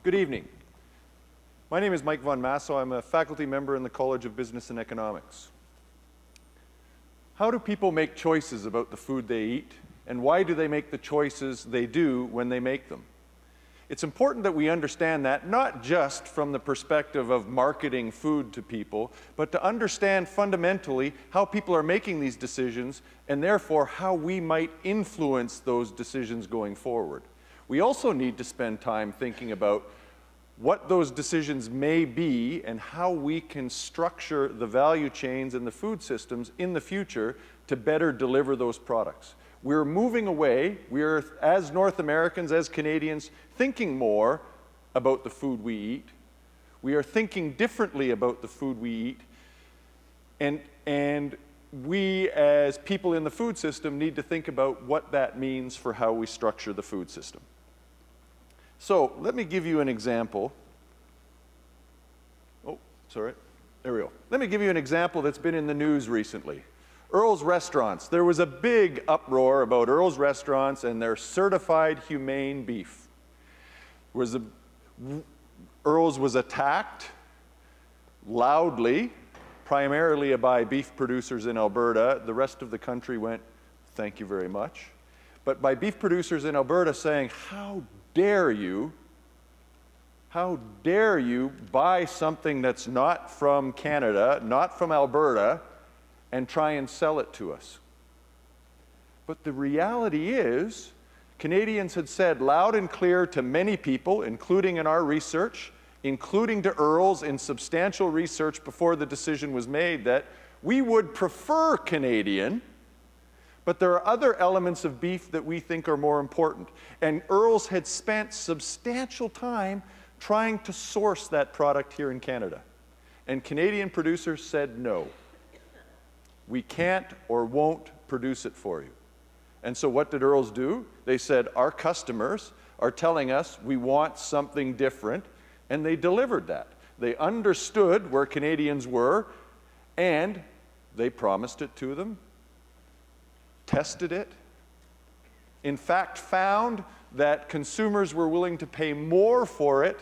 Good evening. My name is Mike Von Massow. I'm a faculty member in the College of Business and Economics. How do people make choices about the food they eat, and why do they make the choices they do when they make them? It's important that we understand that, not just from the perspective of marketing food to people, but to understand fundamentally how people are making these decisions, and therefore how we might influence those decisions going forward. We also need to spend time thinking about what those decisions may be and how we can structure the value chains and the food systems in the future to better deliver those products. We're moving away, we're, as North Americans, as Canadians, thinking more about the food we eat. We are thinking differently about the food we eat. And we, as people in the food system, need to think about what that means for how we structure the food system. So, let me give you an example. Oh, sorry. There we go. Let me give you an example that's been in the news recently. Earl's Restaurants. There was a big uproar about Earl's Restaurants and their certified humane beef. Earl's was attacked loudly, primarily by beef producers in Alberta. The rest of the country went, thank you very much. But by beef producers in Alberta saying, how dare you buy something that's not from Canada, not from Alberta, and try and sell it to us? But the reality is, Canadians had said loud and clear to many people, including in our research, including to Earl's in substantial research before the decision was made, that we would prefer Canadian, but there are other elements of beef that we think are more important. And Earl's had spent substantial time trying to source that product here in Canada. And Canadian producers said no. We can't or won't produce it for you. And so what did Earl's do? They said, our customers are telling us we want something different, and they delivered that. They understood where Canadians were, and they promised it to them, tested it, in fact found that consumers were willing to pay more for it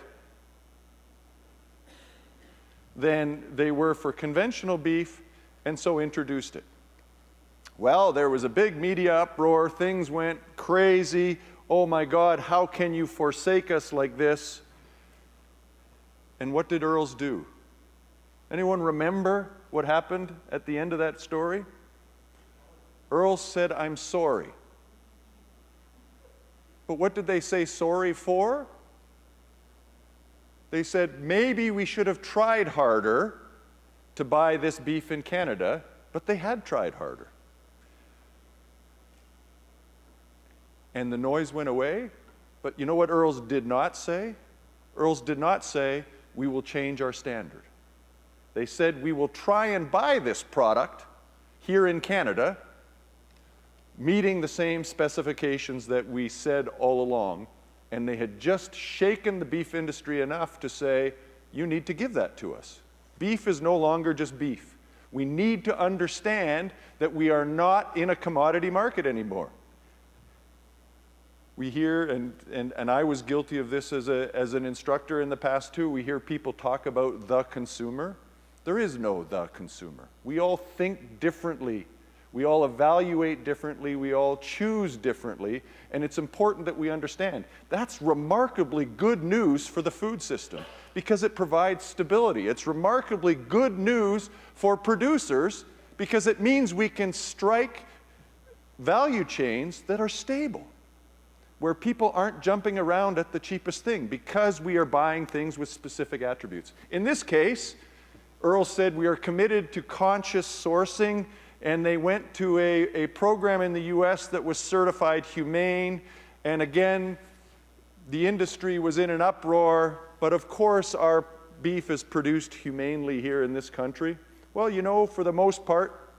than they were for conventional beef, and so introduced it. Well, there was a big media uproar, things went crazy, oh my God, how can you forsake us like this? And what did Earl's do? Anyone remember what happened at the end of that story? Earl's said, I'm sorry. But what did they say sorry for? They said, maybe we should have tried harder to buy this beef in Canada, but they had tried harder. And the noise went away, but you know what Earl's did not say? Earl's did not say, we will change our standard. They said, we will try and buy this product here in Canada, meeting the same specifications that we said all along, and they had just shaken the beef industry enough to say, you need to give that to us. Beef is no longer just beef. We need to understand that we are not in a commodity market anymore. We hear, and I was guilty of this as an instructor in the past too, we hear people talk about the consumer. There is no the consumer. We all think differently. We all evaluate differently, we all choose differently, and it's important that we understand. That's remarkably good news for the food system because it provides stability. It's remarkably good news for producers because it means we can strike value chains that are stable, where people aren't jumping around at the cheapest thing because we are buying things with specific attributes. In this case, Earl said we are committed to conscious sourcing, and they went to a program in the US that was certified humane, and again, the industry was in an uproar, but of course our beef is produced humanely here in this country. Well, you know, for the most part,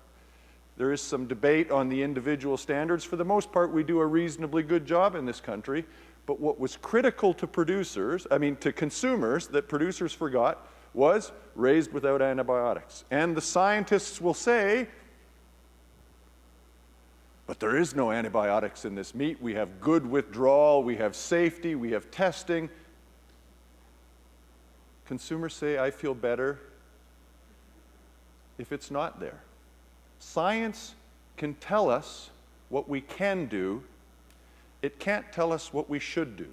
there is some debate on the individual standards. For the most part, we do a reasonably good job in this country, but what was critical to to consumers that producers forgot was raised without antibiotics. And the scientists will say, but there is no antibiotics in this meat. We have good withdrawal, we have safety, we have testing. Consumers say, I feel better if it's not there. Science can tell us what we can do. It can't tell us what we should do.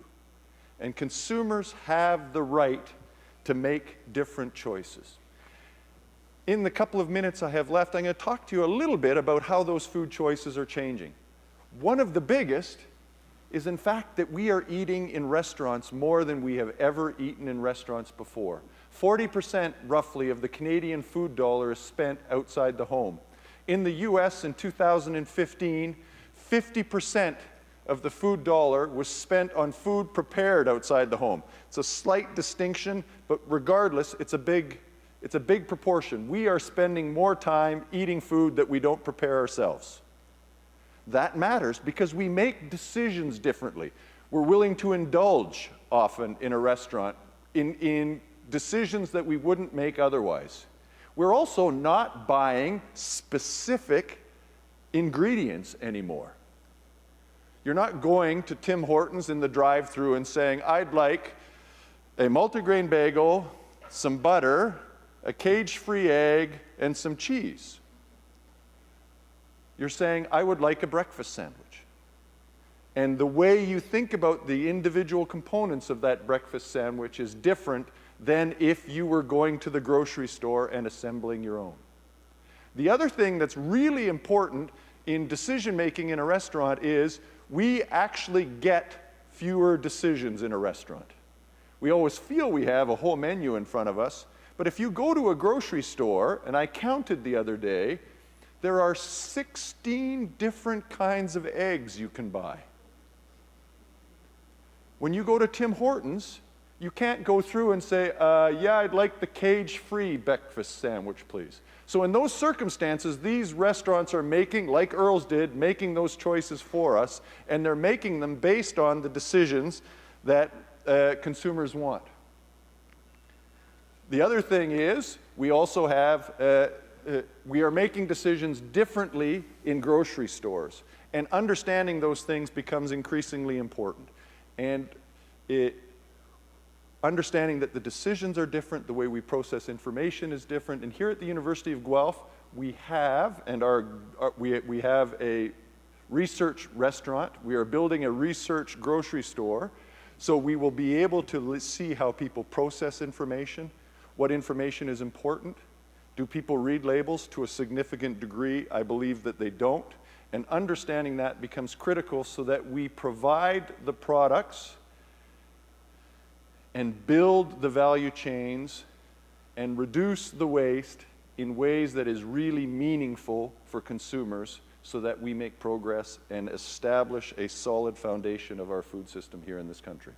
And consumers have the right to make different choices. In the couple of minutes I have left, I'm going to talk to you a little bit about how those food choices are changing. One of the biggest is, in fact, that we are eating in restaurants more than we have ever eaten in restaurants before. 40% roughly of the Canadian food dollar is spent outside the home. In the US in 2015, 50% of the food dollar was spent on food prepared outside the home. It's a slight distinction, but regardless, it's a big proportion. We are spending more time eating food that we don't prepare ourselves. That matters because we make decisions differently. We're willing to indulge often in a restaurant in decisions that we wouldn't make otherwise. We're also not buying specific ingredients anymore. You're not going to Tim Hortons in the drive-thru and saying, I'd like a multigrain bagel, some butter, a cage-free egg, and some cheese. You're saying, I would like a breakfast sandwich. And the way you think about the individual components of that breakfast sandwich is different than if you were going to the grocery store and assembling your own. The other thing that's really important in decision-making in a restaurant is we actually get fewer decisions in a restaurant. We always feel we have a whole menu in front of us, but if you go to a grocery store, and I counted the other day, there are 16 different kinds of eggs you can buy. When you go to Tim Hortons, you can't go through and say, yeah, I'd like the cage-free breakfast sandwich, please. So in those circumstances, these restaurants are making, like Earl's did, making those choices for us, and they're making them based on the decisions that consumers want. The other thing is, we also have, we are making decisions differently in grocery stores, and understanding those things becomes increasingly important. And understanding that the decisions are different, the way we process information is different. And here at the University of Guelph, we have, we have a research restaurant. We are building a research grocery store. So we will be able to see how people process information, what information is important. Do people read labels? To a significant degree, I believe that they don't. And understanding that becomes critical so that we provide the products and build the value chains and reduce the waste in ways that is really meaningful for consumers so that we make progress and establish a solid foundation of our food system here in this country.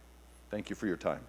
Thank you for your time.